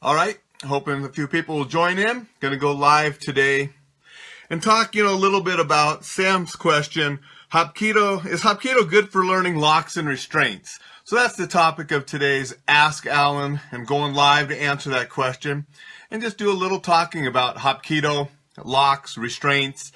All right, hoping a few people will join in. Going to go live today and talk, a little bit about Sam's question. Hapkido, is Hapkido good for learning locks and restraints? So that's the topic of today's Ask Alan, and going live to answer that question and just do a little talking about Hapkido, locks, restraints,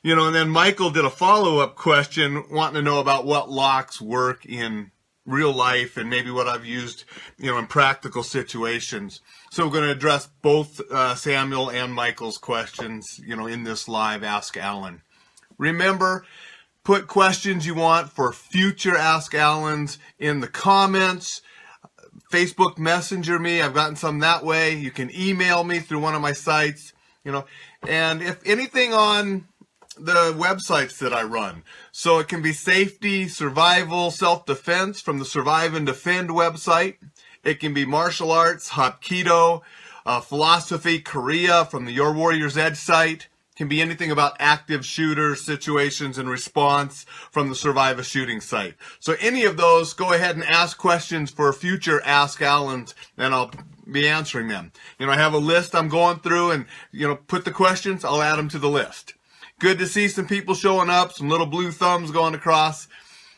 and then Michael did a follow-up question wanting to know about what locks work in real life and maybe what I've used, in practical situations. So we're going to address both Samuel and Michael's questions, in this live Ask Alan. Remember, put questions you want for future Ask Alans in the comments. Facebook Messenger me. I've gotten some that way. You can email me through one of my sites, and if anything on the websites that I run. So it can be safety, survival, self-defense from the Survive and Defend website. It can be martial arts, Hapkido, philosophy, Korea from the Your Warrior's Edge site. It can be anything about active shooter situations and response from the Survive a Shooting site. So any of those, go ahead and ask questions for future Ask Alans, and I'll be answering them. I have a list I'm going through, and, put the questions, I'll add them to the list. Good to see some people showing up, some little blue thumbs going across.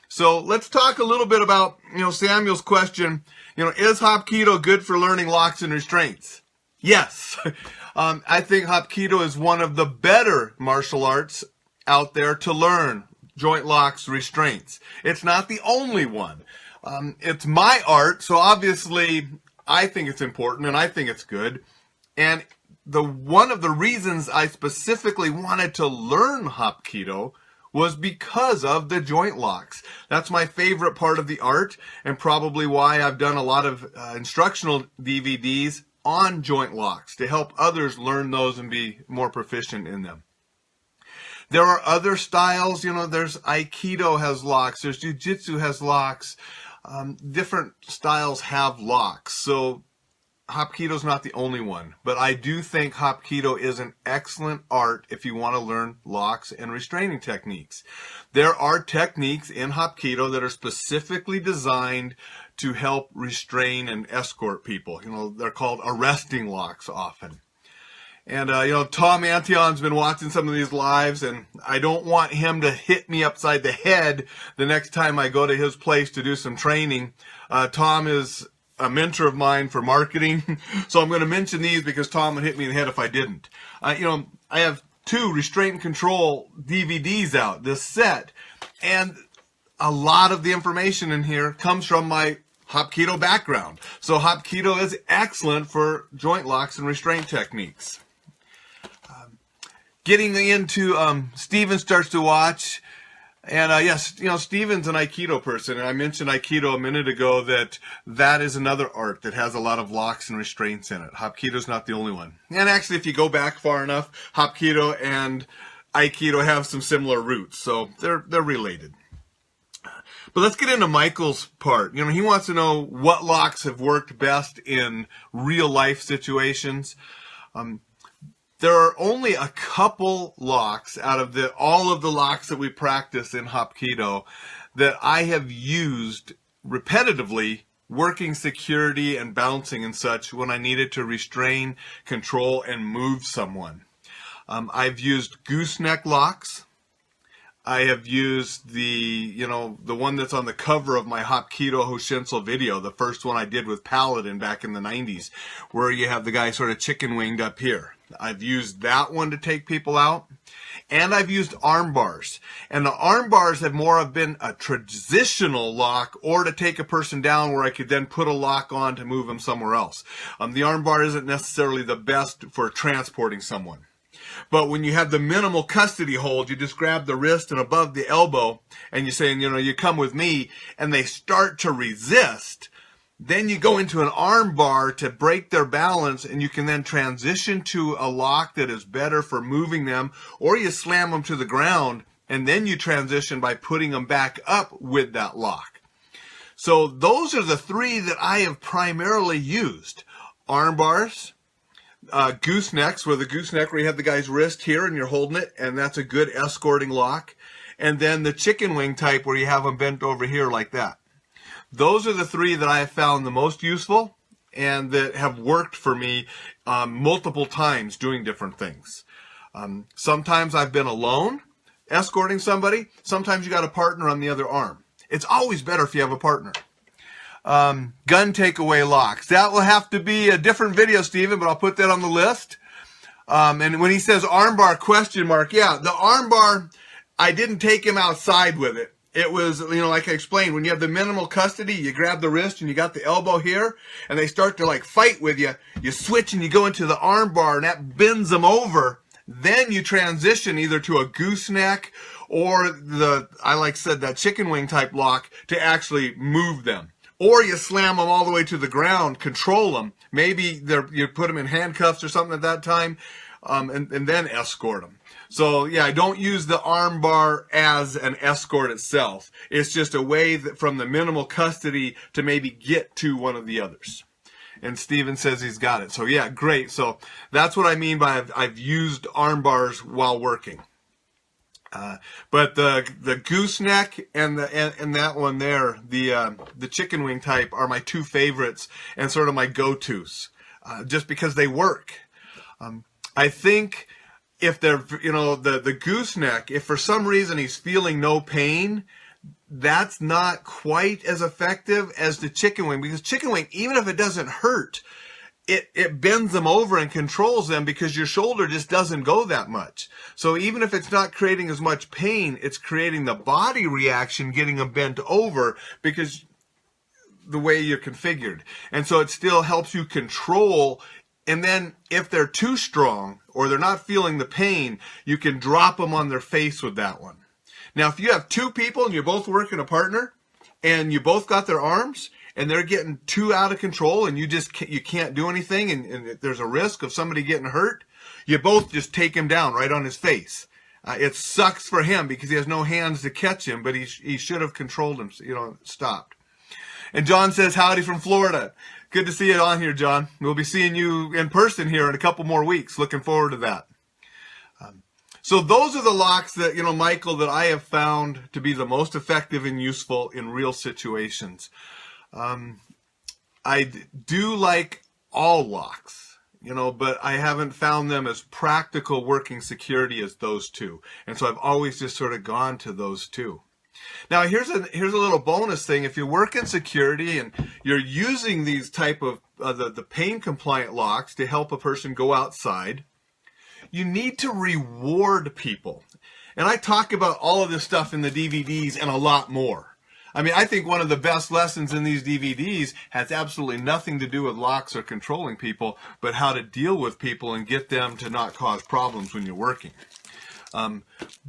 So let's talk a little bit about, Samuel's question. Is Hapkido good for learning locks and restraints? Yes. I think Hapkido is one of the better martial arts out there to learn joint locks, restraints. It's not the only one. It's my art, so obviously I think it's important and I think it's good. And one of the reasons I specifically wanted to learn Hapkido was because of the joint locks. That's my favorite part of the art, and probably why I've done a lot of instructional DVDs on joint locks to help others learn those and be more proficient in them. There are other styles, there's Aikido has locks, there's Jiu-Jitsu has locks, different styles have locks. So Hapkido's not the only one, but I do think Hapkido is an excellent art if you want to learn locks and restraining techniques. There are techniques in Hapkido that are specifically designed to help restrain and escort people. They're called arresting locks often. And, Tom Antion's been watching some of these lives, and I don't want him to hit me upside the head the next time I go to his place to do some training. Tom is a mentor of mine for marketing, so I'm going to mention these because Tom would hit me in the head if I didn't. I have 2 Restraint and Control DVDs out, this set, and a lot of the information in here comes from my Hapkido background. So Hapkido is excellent for joint locks and restraint techniques. Getting into, Steven starts to watch. And yes, Steven's an Aikido person, and I mentioned Aikido a minute ago that is another art that has a lot of locks and restraints in it. Hapkido's not the only one. And actually, if you go back far enough, Hapkido and Aikido have some similar roots, so they're related. But let's get into Michael's part. He wants to know what locks have worked best in real life situations. There are only a couple locks out of all of the locks that we practice in Hapkido that I have used repetitively, working security and bouncing and such when I needed to restrain, control, and move someone. I've used gooseneck locks. I have used the one that's on the cover of my Hapkido Hoshinsel video, the first one I did with Paladin back in the 90s, where you have the guy sort of chicken winged up here. I've used that one to take people out. And I've used arm bars. And the arm bars have more of been a transitional lock or to take a person down where I could then put a lock on to move them somewhere else. The arm bar isn't necessarily the best for transporting someone. But when you have the minimal custody hold, you just grab the wrist and above the elbow and you're saying, you come with me, and they start to resist. Then you go into an arm bar to break their balance, and you can then transition to a lock that is better for moving them, or you slam them to the ground, and then you transition by putting them back up with that lock. So those are the 3 that I have primarily used. Arm bars, goosenecks, where you have the guy's wrist here and you're holding it, and that's a good escorting lock. And then the chicken wing type where you have them bent over here like that. Those are the 3 that I have found the most useful, and that have worked for me multiple times doing different things. Sometimes I've been alone escorting somebody. Sometimes you got a partner on the other arm. It's always better if you have a partner. Gun takeaway locks. That will have to be a different video, Stephen, but I'll put that on the list. And when he says armbar question mark, yeah, the armbar, I didn't take him outside with it. It was, like I explained, when you have the minimal custody, you grab the wrist and you got the elbow here, and they start to fight with you. You switch and you go into the armbar, and that bends them over. Then you transition either to a gooseneck or that chicken wing type lock to actually move them. Or you slam them all the way to the ground, control them. Maybe you put them in handcuffs or something at that time, and then escort them. So yeah, I don't use the arm bar as an escort itself. It's just a way that from the minimal custody to maybe get to one of the others. And Steven says he's got it. So yeah, great. So that's what I mean by I've used arm bars while working. But the gooseneck and that one there, the chicken wing type, are my two favorites and sort of my go-tos, just because they work. I think if they're, the gooseneck, if for some reason he's feeling no pain, that's not quite as effective as the chicken wing, because chicken wing, even if it doesn't hurt, it bends them over and controls them because your shoulder just doesn't go that much. So even if it's not creating as much pain, it's creating the body reaction, getting them bent over because the way you're configured. And so it still helps you control. And then if they're too strong or they're not feeling the pain, you can drop them on their face with that one. Now, if you have two people and you're both working a partner and you both got their arms, and they're getting too out of control and you can't do anything, and there's a risk of somebody getting hurt, you both just take him down right on his face. It sucks for him because he has no hands to catch him, but he should have controlled him, stopped. And John says, howdy from Florida. Good to see you on here, John. We'll be seeing you in person here in a couple more weeks. Looking forward to that. So those are the locks that, Michael, that I have found to be the most effective and useful in real situations. I do like all locks, but I haven't found them as practical working security as those two. And so I've always just sort of gone to those two. Now, here's a little bonus thing. If you work in security and you're using these type of the pain compliant locks to help a person go outside, you need to reward people. And I talk about all of this stuff in the DVDs and a lot more. I think one of the best lessons in these DVDs has absolutely nothing to do with locks or controlling people, but how to deal with people and get them to not cause problems when you're working.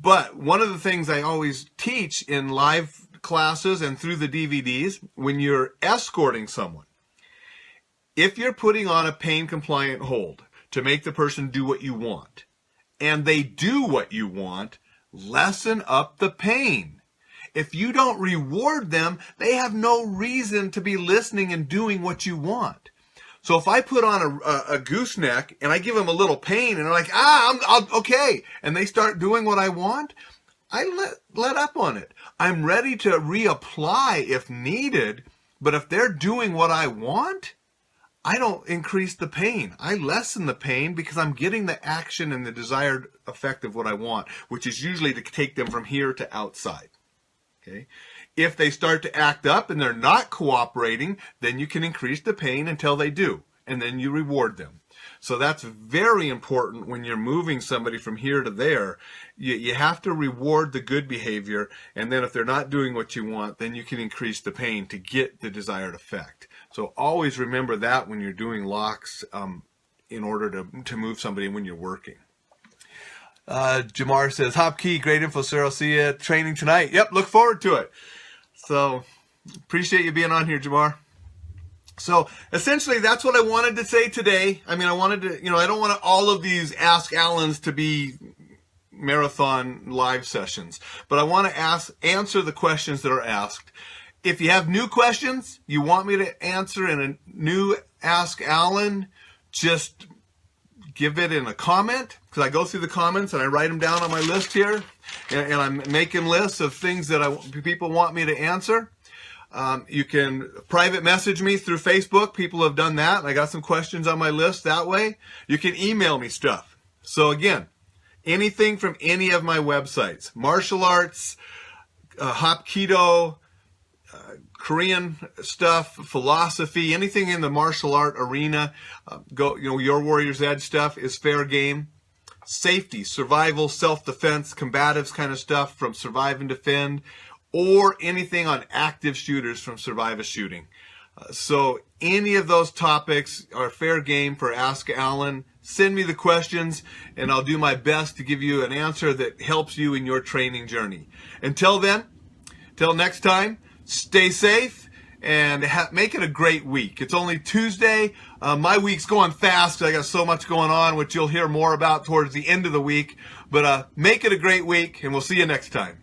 But one of the things I always teach in live classes and through the DVDs, when you're escorting someone, if you're putting on a pain compliant hold to make the person do what you want, and they do what you want, lessen up the pain. If you don't reward them, they have no reason to be listening and doing what you want. So if I put on a gooseneck and I give them a little pain and they're like, I'm okay, and they start doing what I want, I let up on it. I'm ready to reapply if needed, but if they're doing what I want, I don't increase the pain. I lessen the pain because I'm getting the action and the desired effect of what I want, which is usually to take them from here to outside. Okay. If they start to act up and they're not cooperating, then you can increase the pain until they do, and then you reward them. So that's very important when you're moving somebody from here to there. You have to reward the good behavior, and then if they're not doing what you want, then you can increase the pain to get the desired effect. So always remember that when you're doing locks in order to move somebody when you're working. Jamar says, Hapkido, great info, sir. I'll see you at training tonight. Yep, look forward to it. So appreciate you being on here, Jamar. So essentially, that's what I wanted to say today. I wanted to, I don't want all of these Ask Allens to be marathon live sessions, but I want to answer the questions that are asked. If you have new questions you want me to answer in a new Ask Allen, just give it in a comment, because I go through the comments and I write them down on my list here, and I'm making lists of things that people want me to answer. You can private message me through Facebook. People have done that. I got some questions on my list that way. You can email me stuff. So again, anything from any of my websites, martial arts, Hapkido, Korean stuff, philosophy, anything in the martial art arena, Your Warrior's Edge stuff is fair game. Safety, survival, self-defense, combatives kind of stuff from Survive and Defend, or anything on active shooters from Survive a Shooting. So any of those topics are fair game for Ask Alan. Send me the questions, and I'll do my best to give you an answer that helps you in your training journey. Until then, till next time, stay safe and make it a great week. It's only Tuesday. My week's going fast. I got so much going on, which you'll hear more about towards the end of the week. But make it a great week, and we'll see you next time.